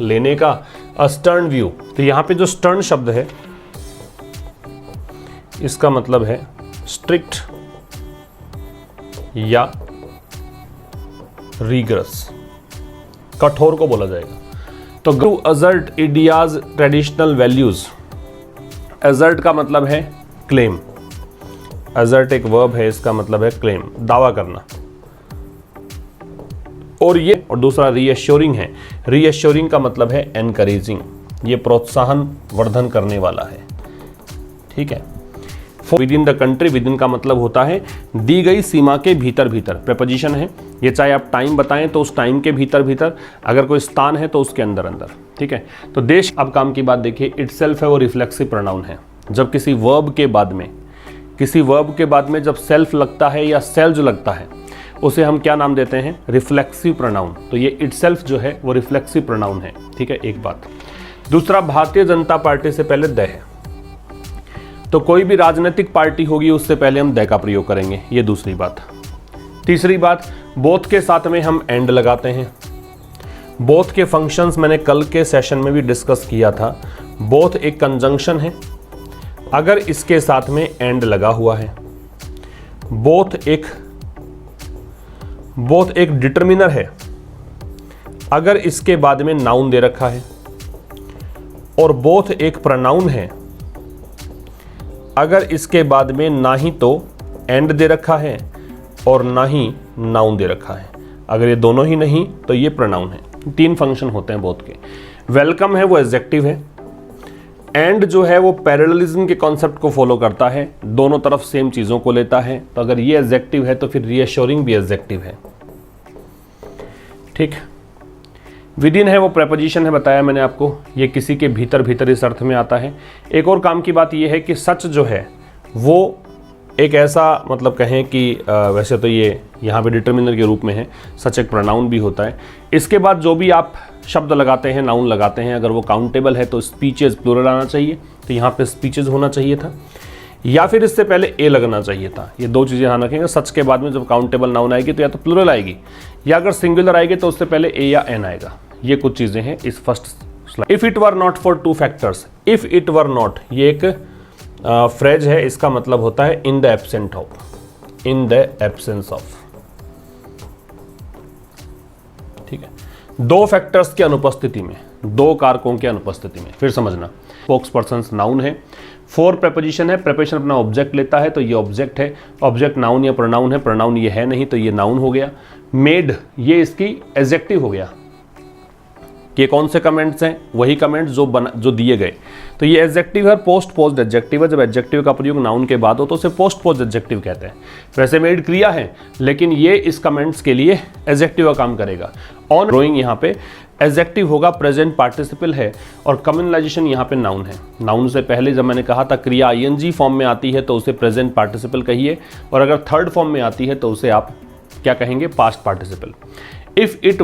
लेने का, अ stern view. तो यहाँ पे जो स्टर्न शब्द है इसका मतलब है स्ट्रिक्ट या रिगरस, कठोर को बोला जाएगा। तो to assert India's traditional values, assert का मतलब है क्लेम, असर्ट एक वर्ब है, इसका मतलब है क्लेम, दावा करना। और दूसरा रीअश्योरिंग है, रीअश्योरिंग का मतलब है एनकरेजिंग, ये प्रोत्साहन वर्धन करने वाला है, ठीक है। With in the country, with in का मतलब होता है दी गई सीमा के भीतर भीतर, प्रेपोजिशन है ये, चाहे आप टाइम बताएं तो उस टाइम के भीतर भीतर, अगर कोई स्थान है तो उसके अंदर अंदर, ठीक है। तो देश, अब काम की बात देखिए, इटसेल्फ है वो रिफ्लेक्सिव प्रोनाउन है। जब किसी वर्ब के बाद में, किसी वर्ब के बाद में जब सेल्फ लगता है या सेल्फ लगता है उसे हम क्या नाम देते हैं, रिफ्लेक्सिव प्रोनाउन। तो ये इटसेल्फ जो है वो रिफ्लेक्सिव प्रोनाउन है, ठीक है, एक बात। दूसरा, भारतीय जनता पार्टी से पहले द है, तो कोई भी राजनीतिक पार्टी होगी उससे पहले हम द का प्रयोग करेंगे, ये दूसरी बात। तीसरी बात, बोथ के साथ में हम एंड लगाते हैं। बोथ के फंक्शंस मैंने कल के सेशन में भी डिस्कस किया था। बोथ एक कंजंक्शन है अगर इसके साथ में एंड लगा हुआ है, बोथ एक डिटर्मिनर है अगर इसके बाद में नाउन दे रखा है, और बोथ एक प्रोनाउन है अगर इसके बाद में ना ही तो एंड दे रखा है और ना ही नाउन दे रखा है। अगर ये दोनों ही नहीं तो ये प्रोनाउन है। तीन फंक्शन होते हैं बोथ के। वेलकम है वो एडजेक्टिव है, एंड जो है वो पैरेललिज्म के कॉन्सेप्ट को फॉलो करता है, दोनों तरफ सेम चीजों को लेता है। तो अगर ये एडजेक्टिव है तो फिर रीअश्योरिंग भी एडजेक्टिव है, ठीक। विद इन है वो प्रेपोजिशन है, बताया मैंने आपको, ये किसी के भीतर भीतर इस अर्थ में आता है। एक और काम की बात ये है कि सच जो है वो एक ऐसा, मतलब कहें कि वैसे तो ये यहाँ पे डिटर्मिनर के रूप में है, सच एक प्रोनाउन भी होता है। इसके बाद जो भी आप शब्द लगाते हैं, नाउन लगाते हैं, अगर वो काउंटेबल है तो स्पीचेज प्लूरल आना चाहिए, तो यहाँ पे स्पीचेज होना चाहिए था, या फिर इससे पहले ए लगना चाहिए था। ये दो चीज़ें ध्यान रखेंगे। सच के बाद में जब काउंटेबल नाउन आएगी तो या तो प्लूरल आएगी, या अगर सिंगुलर आएगी तो उससे पहले ए या एन आएगा। ये कुछ चीज़ें हैं इस first slide. If it were not for two factors, if it were not ये एक फ्रेज है, इसका मतलब होता है in the absent of, in the absence of, ठीक है। दो फैक्टर्स की अनुपस्थिति में, दो कारकों की अनुपस्थिति में। फिर समझना, स्पोक्स पर्सन नाउन है, फोर प्रेपोजिशन है, प्रेपोजिशन अपना ऑब्जेक्ट लेता है तो ये ऑब्जेक्ट है, ऑब्जेक्ट नाउन या प्रोनाउन है, प्रोनाउन ये है नहीं तो ये नाउन हो गया। मेड ये इसकी एडजेक्टिव हो गया। ये कौन से कमेंट्स हैं, वही कमेंट्स जो दिए गए, तो ये एडजेक्टिव है। पोस्ट पोज्ड एडजेक्टिव है, जब एडजेक्टिव का प्रयोग नाउन के बाद हो तो उसे पोस्ट पोज्ड एडजेक्टिव कहते हैं। वैसे मेड क्रिया है लेकिन ये इस कमेंट्स के लिए एडजेक्टिव का काम करेगा। ऑन ग्रोइंग यहाँ पे एडजेक्टिव होगा, प्रेजेंट पार्टिसिपल है, और कम्युनलाइजेशन यहाँ पे नाउन है। नाउन से पहले जब मैंने कहा था क्रिया आईएनजी फॉर्म में आती है तो उसे प्रेजेंट पार्टिसिपल कहिए, और अगर थर्ड फॉर्म में आती है तो उसे आप क्या कहेंगे, पास्ट पार्टिसिपल। If it